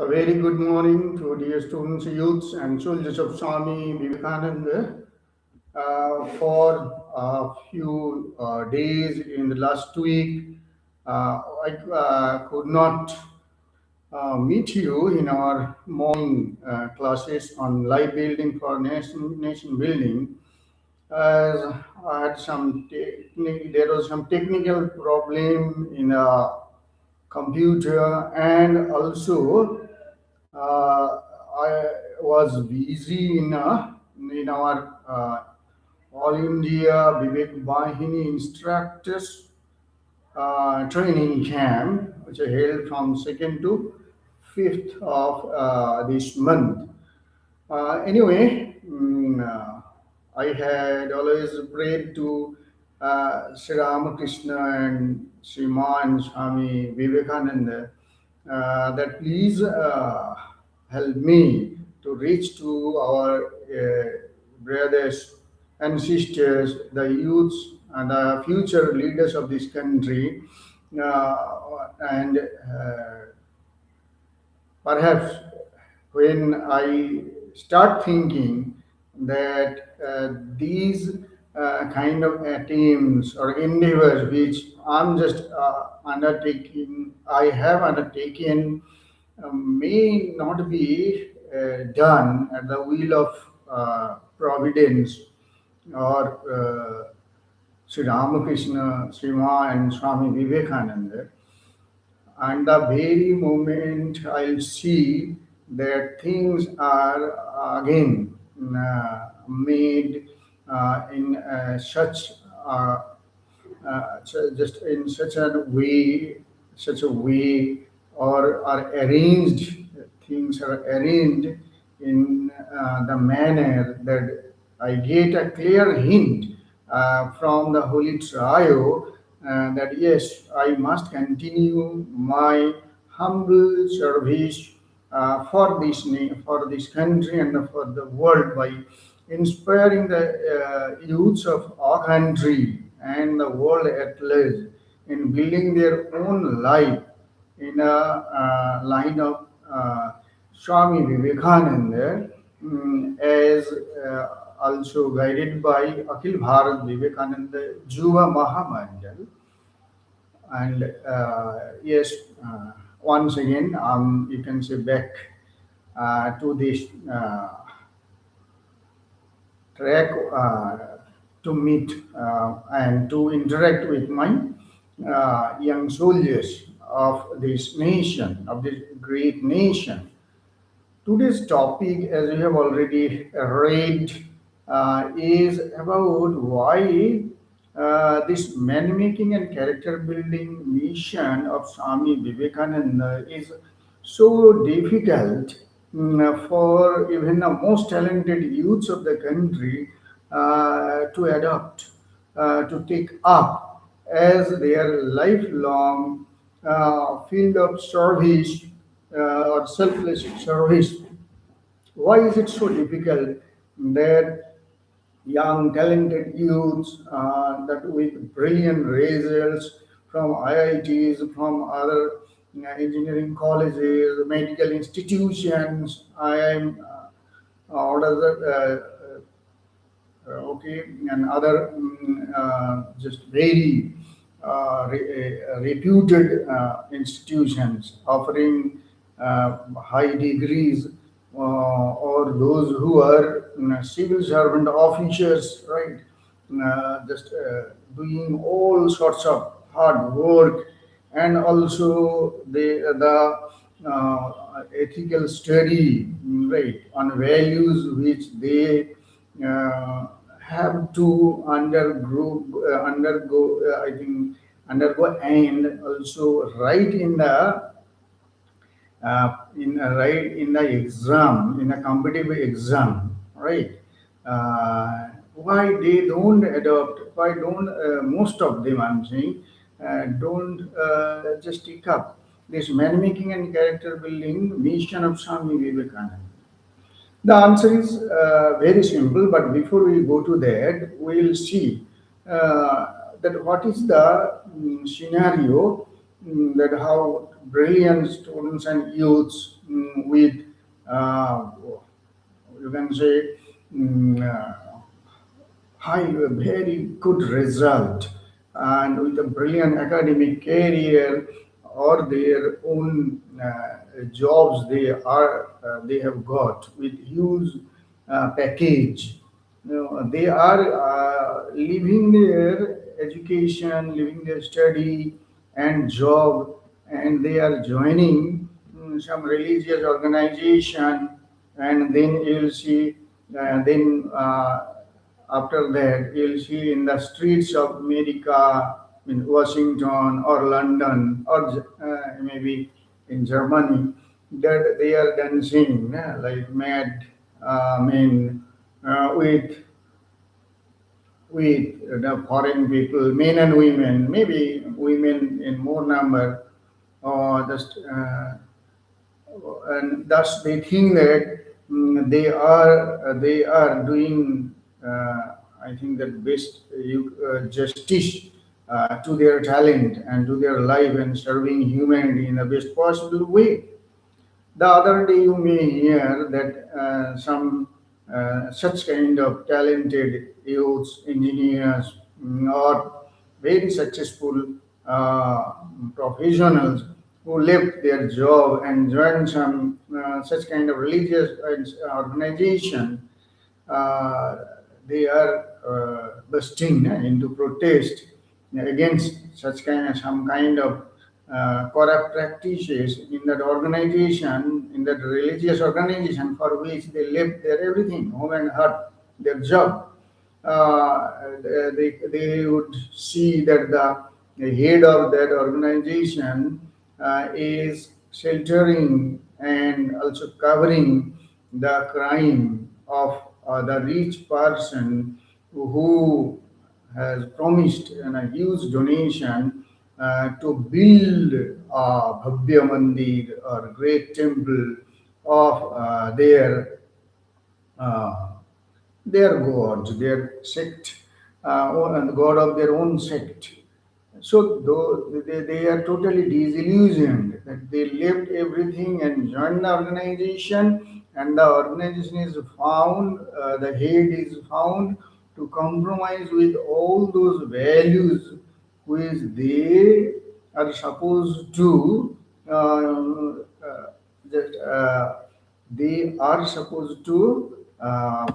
A very good morning to dear students, youths, and soldiers of Swami Vivekananda. For a few days in the last week, I could not meet you in our morning classes on life building for nation building. As I had there was some technical problem in a computer, and also I was busy in our All India Vivek Bahini instructors training camp, which I held from 2nd to 5th of this month. Anyway, I had always prayed to Sri Ramakrishna and Sri Man Swami Vivekananda that please help me to reach to our brothers and sisters, the youths and the future leaders of this country, and perhaps when I start thinking that these kind of attempts or endeavors which I'm just undertaking, I have undertaken, may not be done at the will of providence or Sri Ramakrishna, Srima, and Swami Vivekananda. And the very moment I'll see that things are again made in just in such a way, or are arranged, things are arranged in the manner that I get a clear hint from the Holy Trio that yes, I must continue my humble service for this country and for the world by inspiring the youths of our country and the world at large in building their own life in a line of Swami Vivekananda, as also guided by Akhil Bharat Vivekananda Yuva Mahamandal. And yes, once again, you can say back to this track to meet and to interact with my young soldiers of this nation, of this great nation. Today's topic, as you have already read, is about why this man making and character building mission of Swami Vivekananda is so difficult for even the most talented youths of the country to adopt, to take up as their lifelong field of service or selfless service. Why is it so difficult that young talented youths that with brilliant results from IITs, from other engineering colleges, medical institutions, IIM, or other okay, and other just very reputed institutions offering high degrees, or those who are civil servant officers, right? Just doing all sorts of hard work, and also the ethical study, right, on values which they uh, have to undergo, I think, undergo, and also write in the exam, in a competitive exam, right? Why they don't adopt? Why don't most of them? I'm saying don't just take up this man making and character building mission of Swami Vivekananda. The answer is very simple, but before we go to that, we'll see that what is the scenario that how brilliant students and youths with uh, you can say mm, high, very good result, and with a brilliant academic career or their own jobs they have got with huge package. They are leaving their education, leaving their study and job, and they are joining some religious organization, and then you'll see then after that you'll see in the streets of America, in Washington or London or maybe in Germany, that they are dancing like mad men with the foreign people, men and women, maybe women in more number, or just and thus they think that they are doing I think that best justice to their talent and to their life and serving humanity in the best possible way. The other day, you may hear that some such kind of talented youths, engineers, or very successful professionals who left their job and joined some such kind of religious organization. uh, they are bursting into protest against such kind some kind of corrupt practices in that organization, in that religious organization for which they left their everything, home and heart, their job. They would see that the head of that organization is sheltering and also covering the crime of the rich person who has promised a huge donation to build a Bhavya Mandir or great temple of uh, their gods, their sect, and the god of their own sect. So though they are totally disillusioned that they left everything and joined the organization, and the organization is found, the head is found to compromise with all those values which they are supposed to just they are supposed to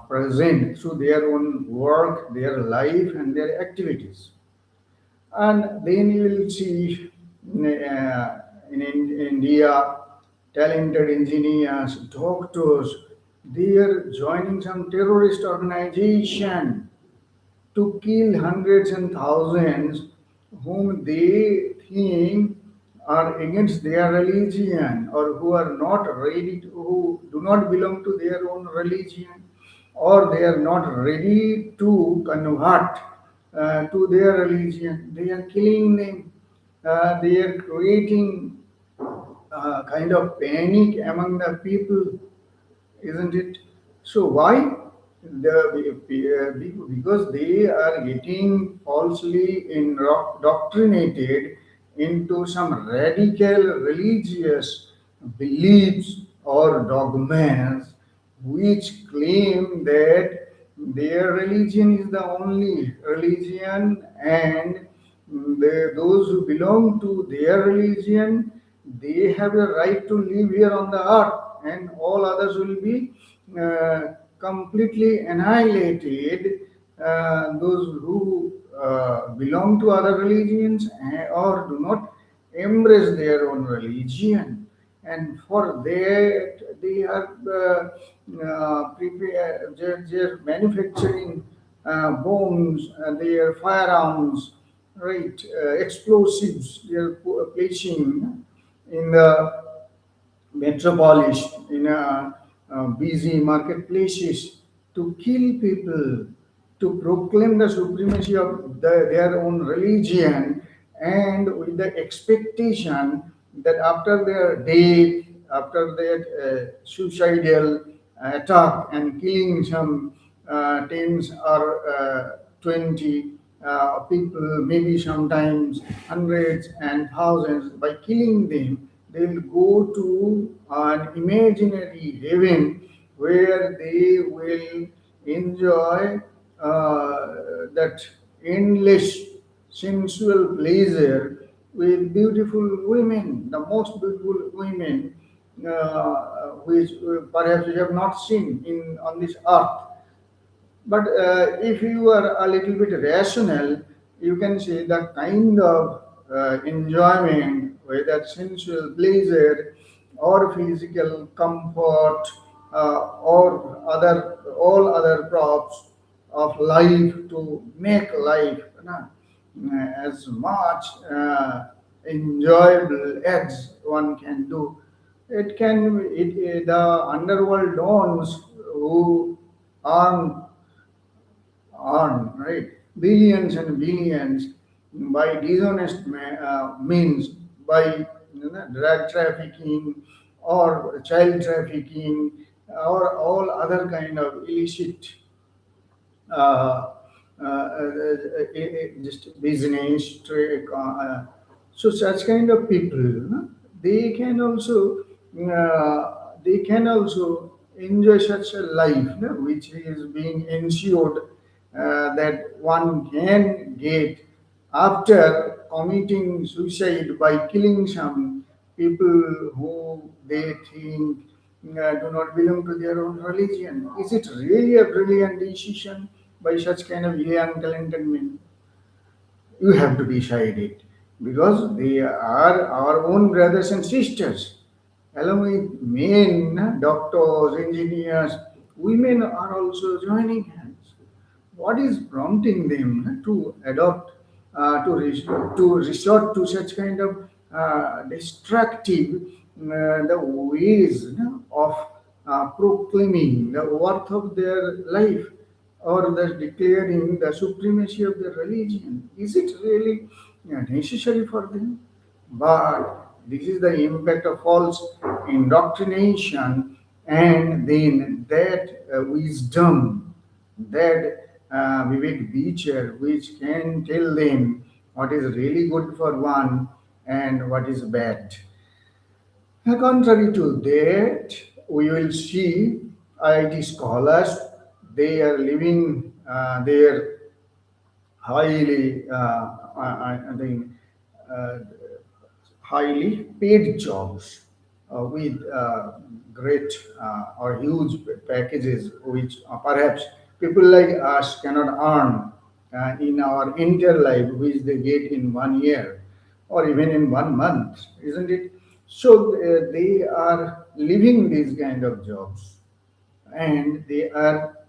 present through their own work, their life, and their activities. And then you will see in India talented engineers, doctors, they are joining some terrorist organization to kill hundreds and thousands whom they think are against their religion, or who are not ready to, who do not belong to their own religion, or they are not ready to convert to their religion. They are killing them. They are creating kind of panic among the people, isn't it? So why? Because they are getting falsely indoctrinated into some radical religious beliefs or dogmas, which claim that their religion is the only religion, and those who belong to their religion, they have a right to live here on the earth, and all others will be completely annihilated. Those who belong to other religions or do not embrace their own religion, and for that they are they're manufacturing bombs, they are firearms, right, explosives, they are placing in the metropolis, in busy marketplaces, to kill people, to proclaim the supremacy of their own religion, and with the expectation that after their death, after their suicidal attack and killing some tens or 20 people, maybe sometimes hundreds and thousands, by killing them, they will go to an imaginary heaven where they will enjoy that endless sensual pleasure with beautiful women, the most beautiful women, which perhaps you have not seen in on this earth. But if you are a little bit rational, you can see the kind of enjoyment, whether sensual pleasure or physical comfort or other all other props of life to make life as much enjoyable as one can do. The underworld dons who earn right, billions and billions by dishonest means, by drug trafficking or child trafficking or all other kind of illicit uh, just business trade. So such kind of people, they can also enjoy such a life, which is being ensured that one can get after committing suicide by killing some people who they think do not belong to their own religion. Is it really a brilliant decision by such kind of young talented men? You have to decide it because they are our own brothers and sisters. Along with men, doctors, engineers, women are also joining hands. What is prompting them to adopt, to resort to such kind of destructive the ways of proclaiming the worth of their life or the declaring the supremacy of their religion? Is it really necessary for them? But this is the impact of false indoctrination, and then that wisdom, that Vivek Beecher, which can tell them what is really good for one and what is bad. Contrary to that, we will see IT scholars, they are living their highly, I think, uh, highly paid jobs with great or huge packages, which perhaps people like us cannot earn in our entire life, which they get in 1 year or even in 1 month, isn't it? So they are living these kind of jobs, and they are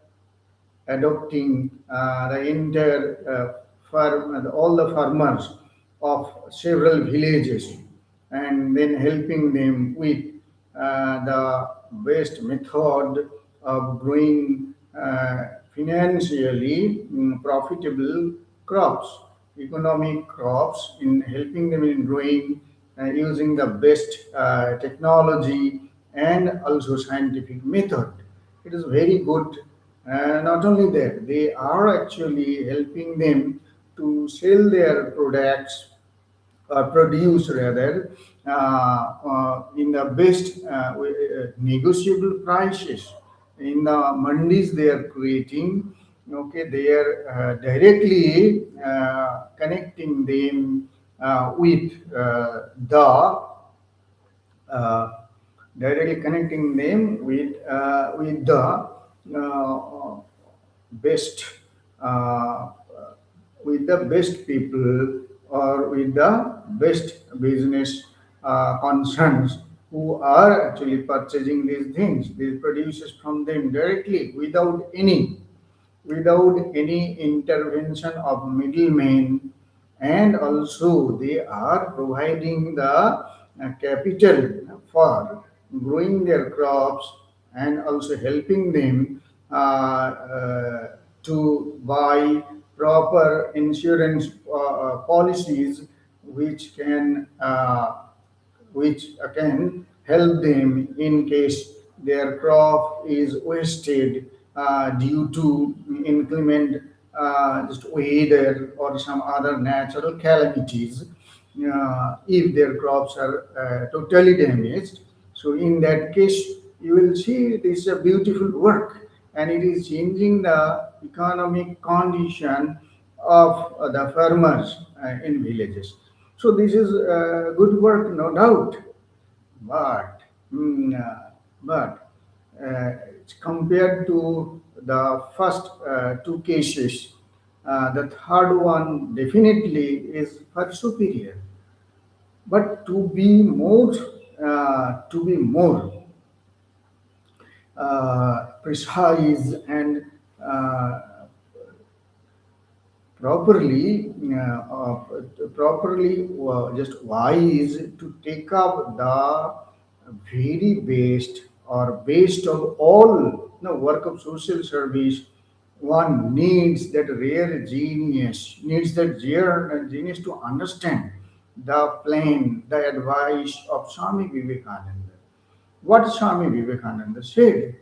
adopting the entire all the farmers of several villages, and then helping them with the best method of growing financially profitable crops, economic crops, in helping them in growing using the best technology and also scientific method. It is very good. Not only that, they are actually helping them to sell their products, produce rather, in the best negotiable prices in the mandis they are creating. Okay, they are directly connecting them with the uh, directly connecting them with the best uh, with the best people or with the best business concerns who are actually purchasing these things, these produces from them directly without any intervention of middlemen, and also they are providing the capital for growing their crops and also helping them to buy proper insurance policies which can help them in case their crop is wasted due to inclement just weather or some other natural calamities, if their crops are totally damaged. So in that case, you will see it is a beautiful work, and it is changing the economic condition of the farmers in villages. So this is good work, no doubt. But but compared to the first two cases, the third one definitely is far superior. But to be more precise and uh, properly just wise to take up the very best or best of all work of social service. One needs that rare genius, needs that rare genius to understand the plan, the advice of Swami Vivekananda. What Swami Vivekananda said,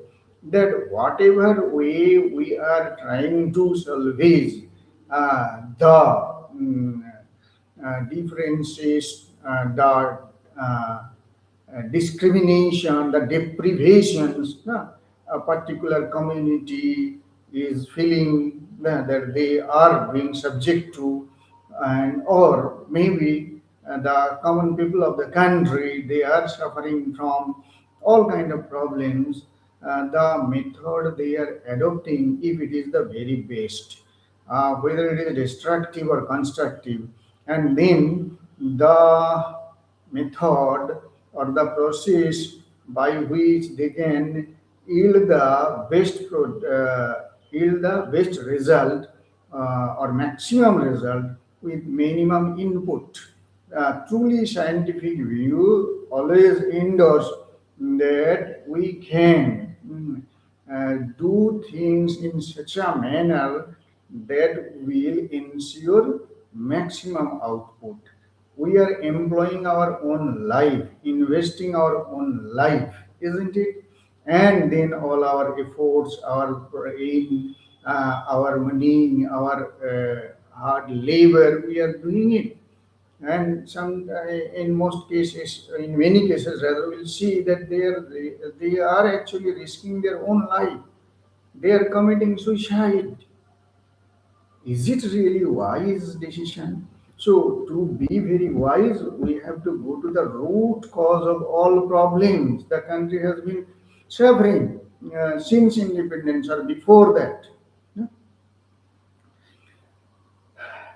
that whatever way we are trying to salvage the differences, the discrimination, the deprivations a particular community is feeling that they are being subject to, and or maybe the common people of the country, they are suffering from all kind of problems. The method they are adopting, if it is the very best, whether it is destructive or constructive, and then the method or the process by which they can yield the best result or maximum result with minimum input. Truly scientific view always endorse that we can do things in such a manner that will ensure maximum output. We are employing our own life, investing our own life, isn't it? And then all our efforts, our brain, our money, our hard labor, we are doing it. And in most cases, in many cases rather, we'll see that they are actually risking their own life. They are committing suicide. Is it really wise decision? So to be very wise, we have to go to the root cause of all problems the country has been suffering since independence or before that. Yeah.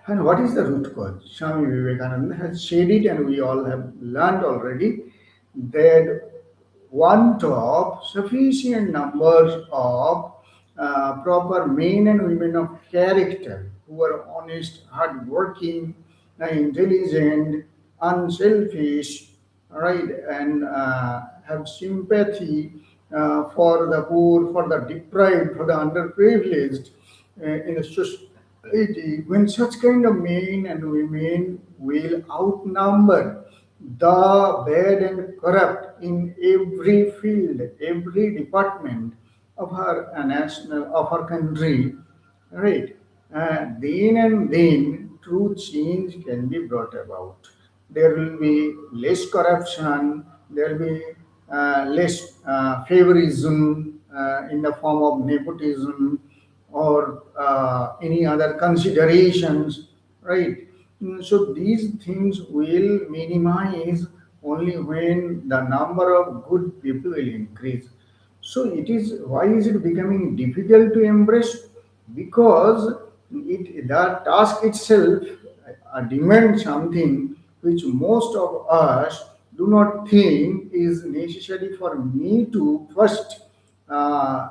And what is the root cause? Swami Vivekananda has said it, and we all have learned already that want of sufficient numbers of proper men and women of character who are honest, hardworking, intelligent, unselfish, right, and have sympathy for the poor, for the deprived, for the underprivileged in the society. When such kind of men and women will outnumber the bad and corrupt in every field, every department of our national, of our country, right? Then and then true change can be brought about. There will be less corruption, there will be less favorism in the form of nepotism or any other considerations, right? So these things will minimize only when the number of good people will increase. So it is why is it becoming difficult to embrace? Because the task itself demands something which most of us do not think is necessary for me to uh,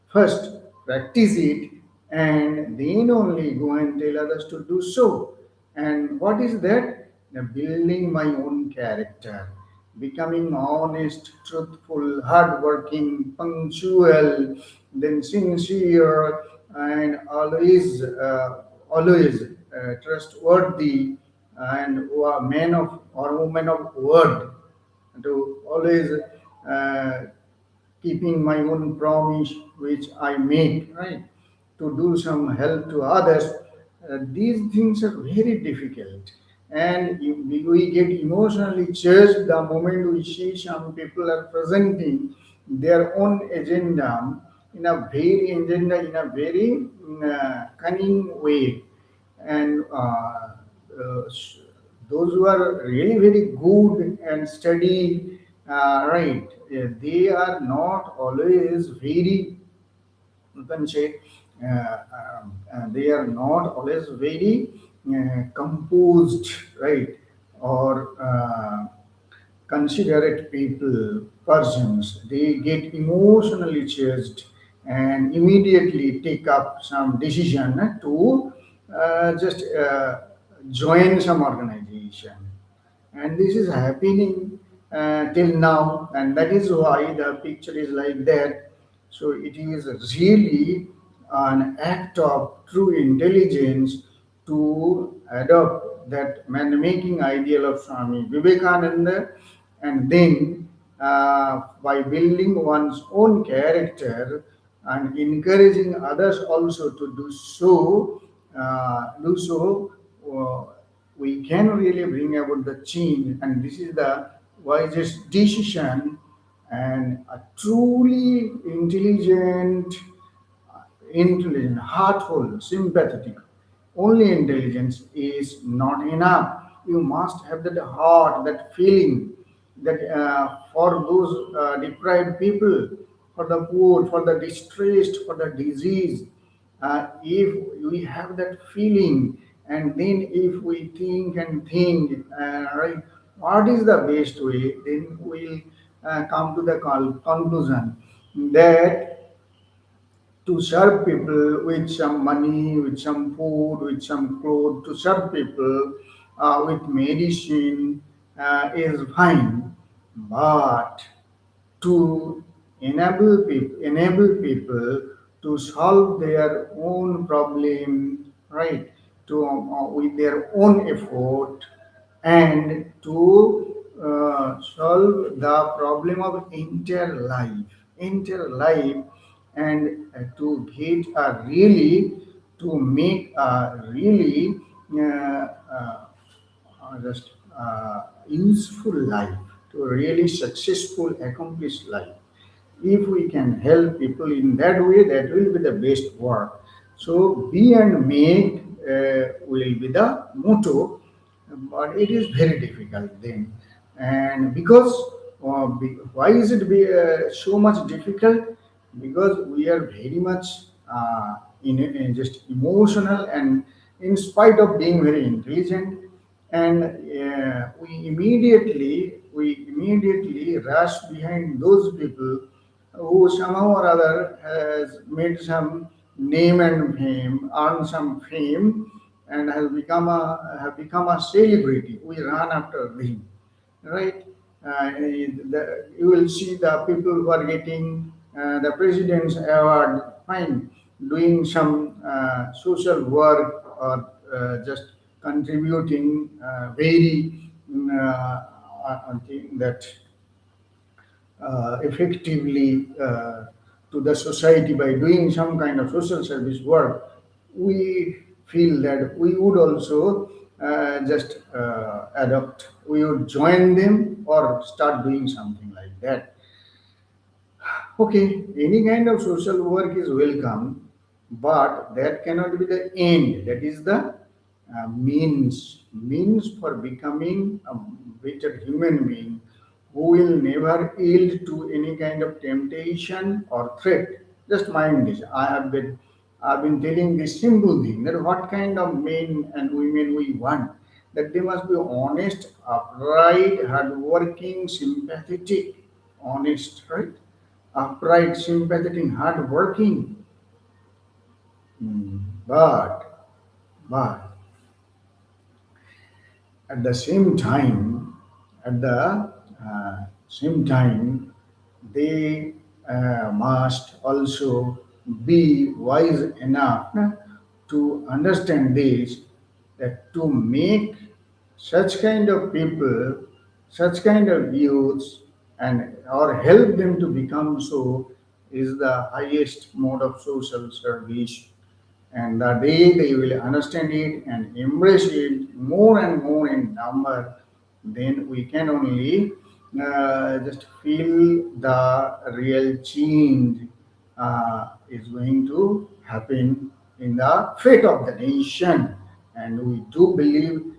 first practice it, and then only go and tell others to do so. And what is that? Building my own character, becoming honest, truthful, hardworking, punctual, then sincere, and always trustworthy, and a man of or woman of word, to always uh, keeping my own promise which I make, right? to do some help to others. These things are very difficult, and we get emotionally charged the moment we see some people are presenting their own agenda in a very cunning way, and those who are really very good and steady, right, they are not always very, you can say, they are not always very composed, right, or considerate people, persons. They get emotionally charged and immediately take up some decision to just join some organization, and this is happening till now, and that is why the picture is like that. So it is really an act of true intelligence to adopt that man making ideal of Swami Vivekananda, and then by building one's own character and encouraging others also to do so, we can really bring about the change, and this is the wisest decision. And a truly intelligent, heartful, sympathetic. Only intelligence is not enough. You must have that heart, that feeling, that for those deprived people, for the poor, for the distressed, for the diseased. If we have that feeling, and then if we think and think, right, what is the best way, then we'll come to the conclusion that to serve people with some money, with some food, with some clothes, to serve people with medicine is fine, but to enable people to solve their own problem, right, to with their own effort, and to solve the problem of entire life, and to get a really, to make a really uh, uh, just useful life, to a really successful, accomplished life. If we can help people in that way, that will be the best work. So, be and make will be the motto, but it is very difficult then. And because why is it so much difficult? Because we are very much in just emotional, and in spite of being very intelligent, and we immediately rush behind those people who somehow or other has made some name and fame, earned some fame, and has become a celebrity. We run after them, right? You will see the people who are getting the president's award, fine, doing some social work, or just contributing very I think that effectively to the society by doing some kind of social service work, we feel that we would also just adopt, we would join them or start doing something like that. Okay, any kind of social work is welcome, but that cannot be the end. That is the means for becoming a better human being who will never yield to any kind of temptation or threat. Just mind this. I've been telling this simple thing, that what kind of men and women we want. That they must be honest, upright, hardworking, sympathetic, honest, right? Upright, sympathetic, hardworking. But at the same time, at the same time, they must also be wise enough to understand this, that to make such kind of people, such kind of youths, and or help them to become so, is the highest mode of social service. And the day they will understand it and embrace it more and more in number, then we can only just feel the real change is going to happen in the fate of the nation. And we do believe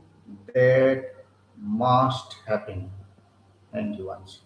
that must happen. Thank you once.